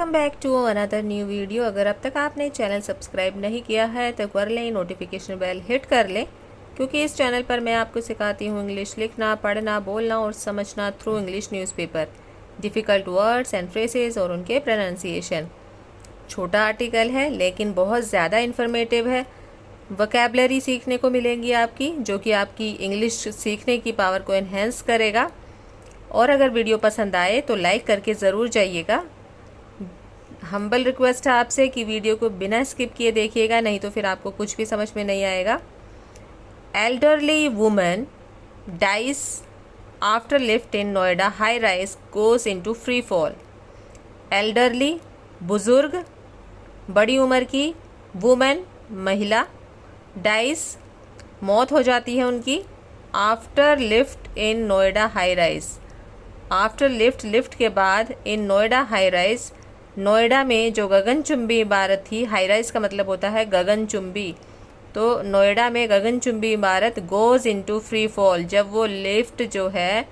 Welcome back to another new video. अगर अब तक आपने चैनल सब्सक्राइब नहीं किया है तो कर लें, नोटिफिकेशन बेल हिट कर लें, क्योंकि इस चैनल पर मैं आपको सिखाती हूँ इंग्लिश लिखना, पढ़ना, बोलना और समझना through English newspaper, difficult words and phrases और उनके प्रोनाउंसिएशन। छोटा आर्टिकल है लेकिन बहुत ज़्यादा इन्फॉर्मेटिव है। वोकैबलरी सीखने को मिलेंगी आपकी, जो कि आपकी इंग्लिश सीखने की पावर को एनहेंस करेगा। और अगर वीडियो पसंद आए तो लाइक करके ज़रूर जाइएगा। हम्बल रिक्वेस्ट है आपसे कि वीडियो को बिना स्किप किए देखिएगा, नहीं तो फिर आपको कुछ भी समझ में नहीं आएगा। Elderly woman dies after lift in Noida high rise goes into free fall. Elderly बुजुर्ग, बड़ी उम्र की, वुमेन महिला, डाइज मौत हो जाती है उनकी, after lift in Noida high rise. After lift, lift के बाद, इन नोएडा हाई राइज, नोएडा में जो गगनचुंबी इमारत थी, हाई राइज का मतलब होता है गगनचुंबी, तो नोएडा में गगनचुंबी इमारत गोज़ इनटू फ्री फॉल, जब वो लिफ्ट जो है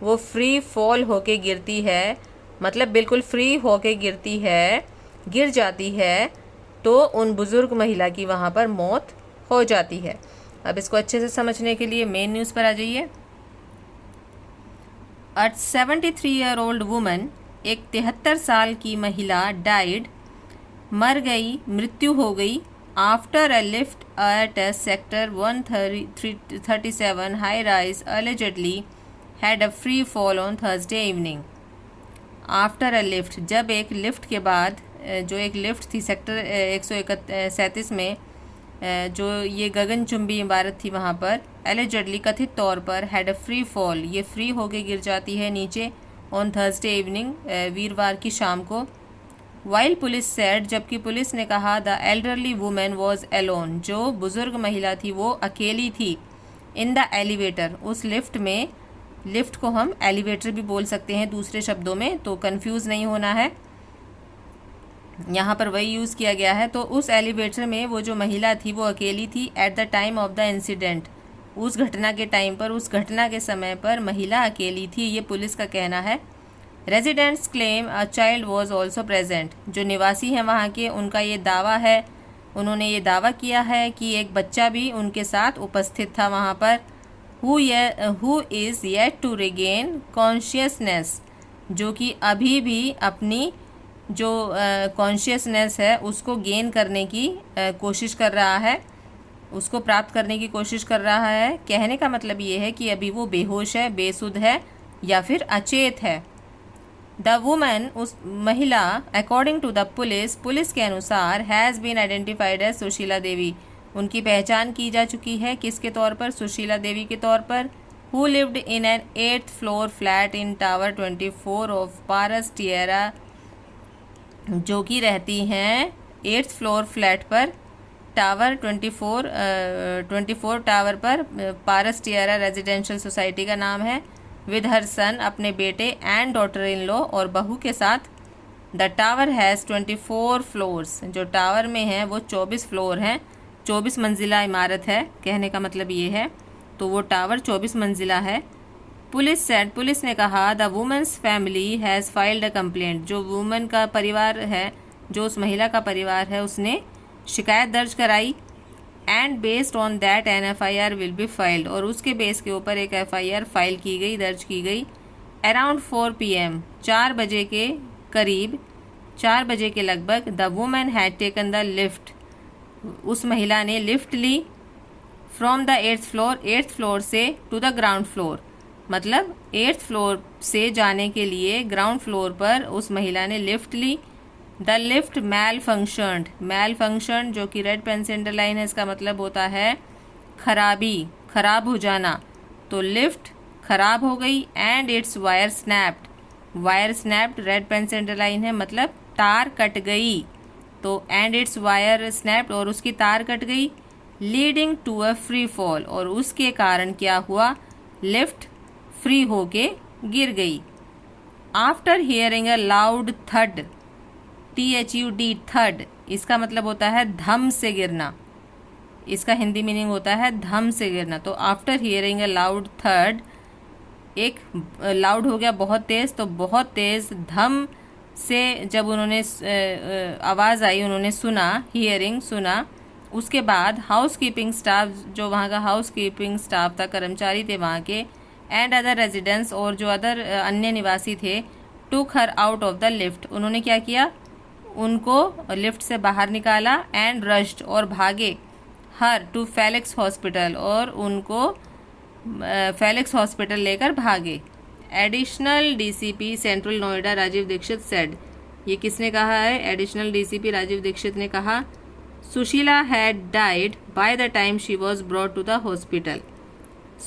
वो फ्री फॉल होके गिरती है, मतलब बिल्कुल फ्री होके गिरती है, गिर जाती है, तो उन बुज़ुर्ग महिला की वहाँ पर मौत हो जाती है। अब इसको अच्छे से समझने के लिए मेन न्यूज़ पर आ जाइए। अ 73-year-old वुमन, एक 73 साल की महिला, डाइड मर गई, मृत्यु हो गई, after a lift at a sector 137 high rise allegedly had a free fall on Thursday evening. After a lift, जब एक लिफ्ट के बाद, जो एक लिफ्ट थी सेक्टर 137 में, जो ये गगनचुंबी इमारत थी वहाँ पर, एलिजेडली कथित तौर पर, हैड अ फ्री फॉल, ये फ्री होके गिर जाती है नीचे, ऑन थर्सडे इवनिंग, वीरवार की शाम को। वाइल पुलिस सेड, जबकि पुलिस ने कहा, the elderly women was alone, जो बुजुर्ग महिला थी वो अकेली थी, इन द एलिवेटर, उस लिफ्ट में। लिफ्ट को हम एलिवेटर भी बोल सकते हैं दूसरे शब्दों में, तो कंफ्यूज नहीं होना है, यहाँ पर वही यूज़ किया गया है। तो उस एलिवेटर में वो जो महिला थी वो अकेली थी, at the time of the incident, उस घटना के टाइम पर, उस घटना के समय पर महिला अकेली थी, ये पुलिस का कहना है। Residents claim a child was also present, जो निवासी हैं वहाँ के, उनका ये दावा है, उन्होंने ये दावा किया है कि एक बच्चा भी उनके साथ उपस्थित था वहाँ पर। Who is yet to regain consciousness, जो कि अभी भी अपनी जो कॉन्शियसनेस है उसको गेन करने की कोशिश कर रहा है, उसको प्राप्त करने की कोशिश कर रहा है। कहने का मतलब ये है कि अभी वो बेहोश है, बेसुध है या फिर अचेत है। द वुमन, उस महिला, according to the police, police के अनुसार, has been identified as Sushila Devi, उनकी पहचान की जा चुकी है, किसके तौर पर? सुशीला देवी के तौर पर। Who lived in an 8th floor flat in tower 24 of Paras Tierra, जो कि रहती हैं 8th फ्लोर फ्लैट पर, टावर 24 टावर पर, पारस टिएरा रेजिडेंशियल सोसाइटी का नाम है, विद हर सन, अपने बेटे, एंड डॉटर इन लॉ, और बहू के साथ। द टावर हैज़ 24 फ्लोर्स, जो टावर में है वो 24 फ्लोर हैं, 24 मंजिला इमारत है, कहने का मतलब ये है, तो वो टावर 24 मंजिला है। पुलिस सेड, पुलिस ने कहा, the women's family has filed a complaint, जो वुमेन का परिवार है, जो उस महिला का परिवार है, उसने शिकायत दर्ज कराई। And based on that an FIR will be filed, और उसके बेस के ऊपर एक FIR फाइल की गई, दर्ज की गई। अराउंड 4 PM, 4 बजे के करीब, 4 बजे के लगभग, the women had taken the lift, उस महिला ने लिफ्ट ली, फ्रॉम द 8th फ्लोर से, टू द ग्राउंड फ्लोर, मतलब 8th फ्लोर से जाने के लिए ग्राउंड फ्लोर पर उस महिला ने लिफ्ट ली। द लिफ्ट मैल फंक्शन, जो कि रेड पेन से अंडरलाइन है, इसका मतलब होता है खराबी, खराब हो जाना, तो लिफ्ट खराब हो गई। And its wire snapped, red pen से अंडरलाइन है, मतलब तार कट गई, तो एंड इट्स वायर स्नैप्ड, और उसकी तार कट गई, leading to a free fall, और उसके कारण क्या हुआ? लिफ्ट फ्री होके गिर गई। आफ्टर हियरिंग अ लाउड थड, THUD, थड, इसका मतलब होता है धम से गिरना, इसका हिंदी मीनिंग होता है धम से गिरना। तो आफ्टर हियरिंग अ लाउड थड, एक लाउड हो गया बहुत तेज़, तो बहुत तेज़ धम से जब उन्होंने आवाज़ आई, उन्होंने सुना, हियरिंग सुना, उसके बाद हाउस कीपिंग स्टाफ, जो वहाँ का हाउस कीपिंग स्टाफ था, कर्मचारी थे वहाँ के, एंड अदर रेजिडेंट्स, और जो अदर अन्य निवासी थे, took her out of the lift, उन्होंने क्या किया, उनको लिफ्ट से बाहर निकाला, एंड रश्ड, और भागे, हर टू फेलिक्स हॉस्पिटल, और उनको फेलिक्स हॉस्पिटल लेकर भागे। Additional DCP central Noida Rajiv Dikshit said, ये किसने कहा है, एडिशनल डीसीपी राजीव दीक्षित ने कहा, Sushila had died by the time she was brought to the hospital,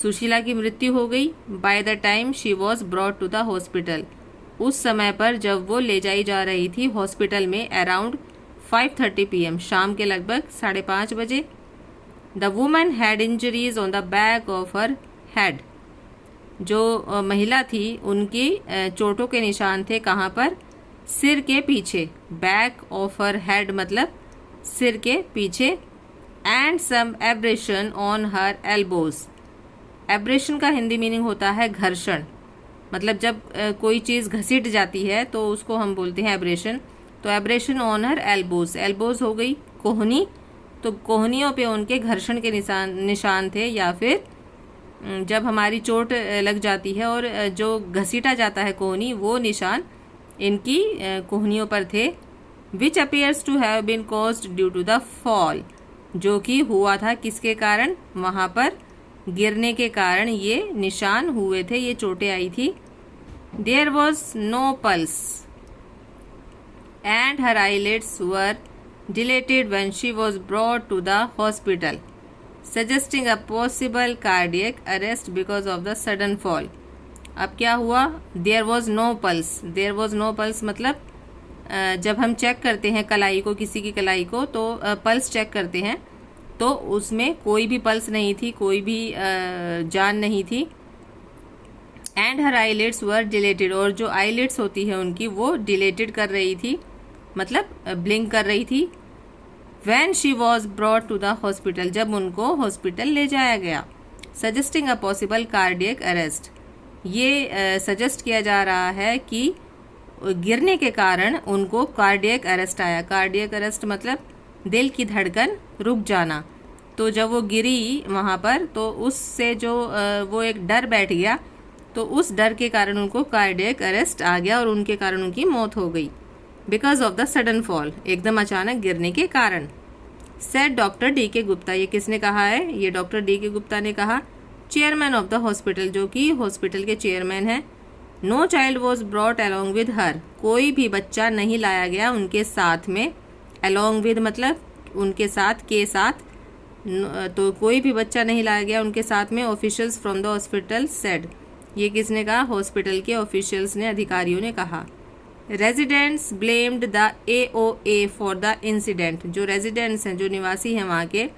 Sushila की मृत्यु हो गई, by the time she was brought to the hospital, उस समय पर जब वो ले जाई जा रही थी हॉस्पिटल में, अराउंड 5:30 PM, शाम के लगभग 5:30 बजे। The woman had injuries on the back of her head, जो महिला थी उनकी चोटों के निशान थे कहाँ पर, सिर के पीछे, बैक ऑफ हर हेड मतलब सिर के पीछे, and some abrasion on her elbows, abrasion का हिंदी मीनिंग होता है घर्षण, मतलब जब कोई चीज़ घसीट जाती है तो उसको हम बोलते हैं एब्रेशन, तो abrasion on her elbows, elbows हो गई कोहनी, तो कोहनियों पे उनके घर्षण के निशान थे, या फिर जब हमारी चोट लग जाती है और जो घसीटा जाता है कोहनी, वो निशान इनकी कोहनियों पर थे। Which appears to have been caused due to the fall, जो कि हुआ था किसके कारण, वहाँ पर गिरने के कारण ये निशान हुए थे, ये चोटें आई थी। There was no pulse and her eyelids were dilated when she was brought to the hospital, suggesting a possible cardiac arrest because of the sudden fall. अब क्या हुआ, there was no pulse, there was no pulse मतलब जब हम check करते हैं कलाई को, किसी की कलाई को, तो पल्स चेक करते हैं, तो उसमें कोई भी पल्स नहीं थी, कोई भी जान नहीं थी। And her eyelids were dilated, और जो आईलिड्स होती है उनकी वो dilated कर रही थी, मतलब ब्लिंक कर रही थी। When she was brought to the hospital, जब उनको हॉस्पिटल ले जाया गया। Suggesting a possible cardiac arrest, ये सजेस्ट किया जा रहा है कि गिरने के कारण उनको कार्डियक अरेस्ट आया। कार्डियक अरेस्ट मतलब दिल की धड़कन रुक जाना। तो जब वो गिरी वहाँ पर, तो उससे जो वो एक डर बैठ गया, तो उस डर के कारण उनको कार्डियक अरेस्ट आ गया और उनके कारण उनकी मौत हो गई। Because of the sudden fall, एकदम अचानक गिरने के कारण। सेड डॉक्टर डी के गुप्ता, ये किसने कहा है, ये डॉक्टर डी के गुप्ता ने कहा, चेयरमैन ऑफ द हॉस्पिटल, जो कि हॉस्पिटल के चेयरमैन हैं। No child was brought along with her, कोई भी बच्चा नहीं लाया गया उनके साथ में। अलॉन्ग विद मतलब उनके साथ, के साथ, तो कोई भी बच्चा नहीं लाया गया उनके साथ में। Officials from the hospital said, ये किसने कहा, हॉस्पिटल के ऑफिशियल्स ने, अधिकारियों ने कहा। Residents blamed the AOA for the incident, जो रेजिडेंट्स हैं, जो निवासी हैं वहाँ के,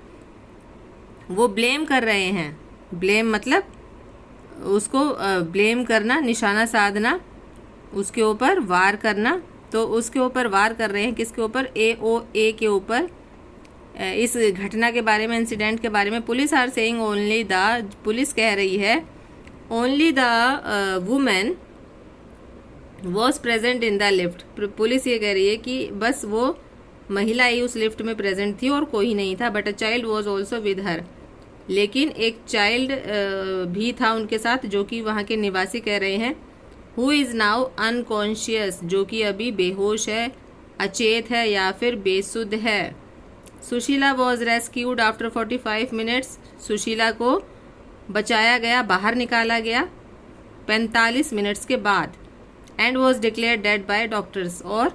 वो ब्लेम कर रहे हैं। ब्लेम मतलब उसको ब्लेम करना, निशाना साधना, उसके ऊपर वार करना। तो उसके ऊपर वार कर रहे हैं, किसके ऊपर, AOA के ऊपर। इस घटना के बारे में, इंसिडेंट के बारे में police are saying only the, police कह रही है only the women was present in the lift. Police ये कह रही है कि बस वो महिला ही उस लिफ्ट में प्रेजेंट थी और कोई नहीं था। But a child was also with her, लेकिन एक चाइल्ड भी था उनके साथ, जो कि वहाँ के निवासी कह रहे हैं। हु इज़ नाउ अनकॉन्शियस, जो कि अभी बेहोश है, अचेत है या फिर बेसुध है। Sushila was rescued after 45 minutes, Sushila को बचाया गया, बाहर निकाला गया 45 मिनट्स के बाद। And was declare dead by doctors, और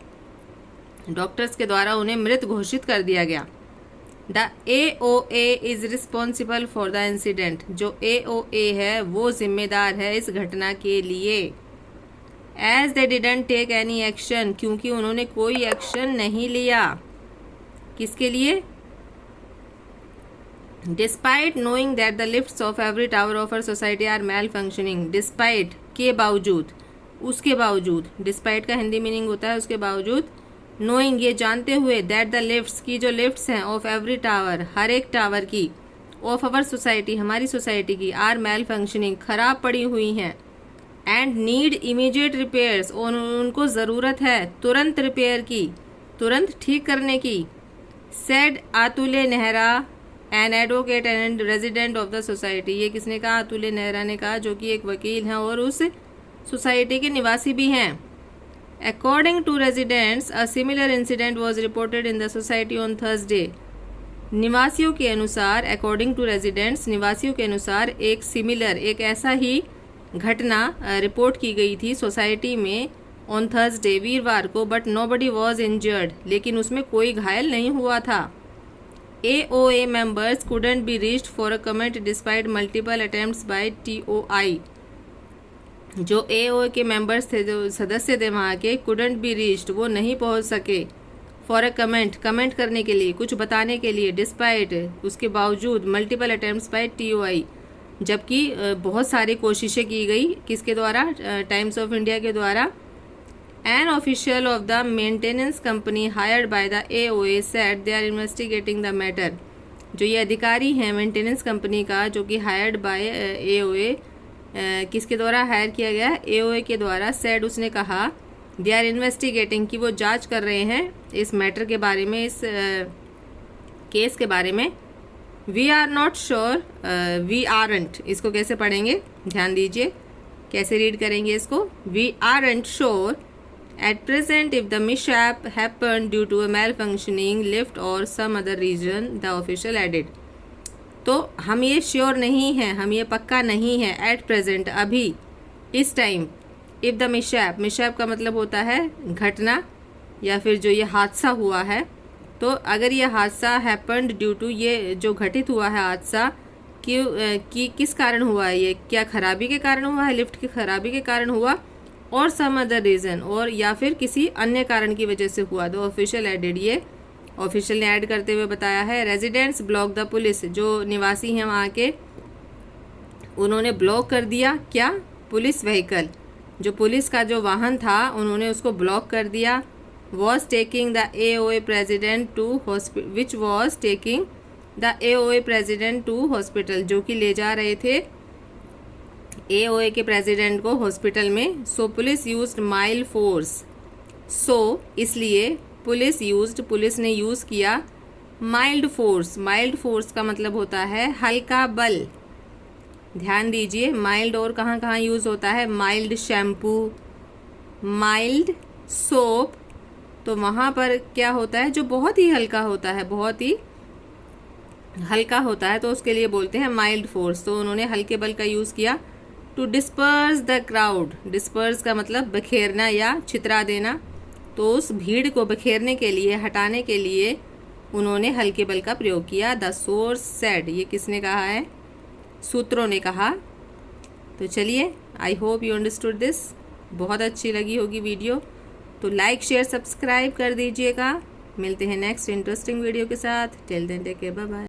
डॉक्टर्स के द्वारा उन्हें मृत घोषित कर दिया गया। The AOA is responsible for the incident, जो AOA है वो जिम्मेदार है इस घटना के लिए। As they didn't take any action, क्योंकि उन्होंने कोई एक्शन नहीं लिया। किसके लिए, despite knowing that the lifts of every tower of our society are malfunctioning, despite के बावजूद, उसके बावजूद, डिस्पाइट का हिंदी मीनिंग होता है उसके बावजूद। नोइंग ये जानते हुए, दैट द लिफ्ट्स की जो लिफ्ट्स हैं, ऑफ एवरी टावर हर एक टावर की, ऑफ आवर सोसाइटी हमारी सोसाइटी की, आर मेल फंक्शनिंग खराब पड़ी हुई हैं। एंड नीड इमीडिएट रिपेयर्स, और उनको ज़रूरत है तुरंत रिपेयर की, तुरंत ठीक करने की। सेड अतुल्य Nehra an advocate and resident of the society, ये किसने कहा? अतुल्य नेहरा ने कहा, जो कि एक वकील हैं और उस सोसाइटी के निवासी भी हैं। According to residents a similar incident was reported in the society on Thursday, निवासियों के अनुसार, अकॉर्डिंग टू रेजिडेंट्स, निवासियों के अनुसार एक सिमिलर, एक ऐसा ही घटना रिपोर्ट की गई थी सोसाइटी में ऑन थर्सडे, वीरवार को, बट नोबडी वॉज इंजर्ड, लेकिन उसमें कोई घायल नहीं हुआ था। AOA members couldn't be reached for a comment despite multiple attempts by TOI, जो AOA के मेंबर्स थे, जो सदस्य थे वहाँ के, couldn't be reached, वो नहीं पहुँच सके, फॉर अ कमेंट करने के लिए, कुछ बताने के लिए, डिस्पाइट, उसके बावजूद, मल्टीपल अटैम्प्ट्स बाय TOI, जबकि बहुत सारी कोशिशें की गई, किसके द्वारा? टाइम्स ऑफ इंडिया के द्वारा। An official of the maintenance company hired by the AOA said they are investigating the matter, जो ये अधिकारी हैं मेंटेनेंस कंपनी का, जो कि हायर्ड बाय AOA, किसके द्वारा हायर किया गया? AOA के द्वारा। सेड, उसने कहा, दे आर इन्वेस्टिगेटिंग, कि वो जांच कर रहे हैं इस मैटर के बारे में, इस केस के बारे में। We are not sure, we aren't, इसको कैसे पढ़ेंगे? ध्यान दीजिए, कैसे रीड करेंगे इसको? We aren't sure at present if the mishap happened due to a malfunctioning lift or some other reason, the official added. तो हम ये श्योर नहीं हैं, हम ये पक्का नहीं है, एट प्रेजेंट, अभी, इस टाइम। इफ़ द मिसहैप का मतलब होता है घटना, या फिर जो ये हादसा हुआ है, तो अगर ये हादसा हैपेंड ड्यू टू, ये जो घटित हुआ है हादसा, कि किस कारण हुआ है? ये क्या खराबी के कारण हुआ है? लिफ्ट की खराबी के कारण हुआ, और सम अदर रीज़न, और या फिर किसी अन्य कारण की वजह से हुआ। तो ऑफिशियल एडेड, ये ऑफिशियल ने ऐड करते हुए बताया है। रेजिडेंट्स ब्लॉक द पुलिस, जो निवासी हैं वहाँ के, उन्होंने ब्लॉक कर दिया क्या? पुलिस व्हीकल, जो पुलिस का जो वाहन था, उन्होंने उसको ब्लॉक कर दिया। Was taking the AOA president to hospital, which was taking the AOA president to hospital, जो कि ले जा रहे थे AOA के प्रेजिडेंट को हॉस्पिटल में। सो पुलिस यूज्ड माइल्ड फोर्स, सो इसलिए पुलिस ने यूज़ किया माइल्ड फोर्स। माइल्ड फोर्स का मतलब होता है हल्का बल। ध्यान दीजिए, माइल्ड और कहाँ कहाँ यूज़ होता है? माइल्ड शैम्पू, माइल्ड सोप, तो वहाँ पर क्या होता है? जो बहुत ही हल्का होता है, बहुत ही हल्का होता है, तो उसके लिए बोलते हैं माइल्ड फोर्स। तो उन्होंने हल्के बल का यूज़ किया। To disperse the crowd, disperse का मतलब बखेरना या छितरा देना, तो उस भीड़ को बखेरने के लिए, हटाने के लिए उन्होंने हल्के बल का प्रयोग किया। द सोर्स सेड, ये किसने कहा है? सूत्रों ने कहा। तो चलिए, I hope you understood this. बहुत अच्छी लगी होगी वीडियो, तो लाइक शेयर सब्सक्राइब कर दीजिएगा। मिलते हैं नेक्स्ट इंटरेस्टिंग वीडियो के साथ। Till then take care, bye bye.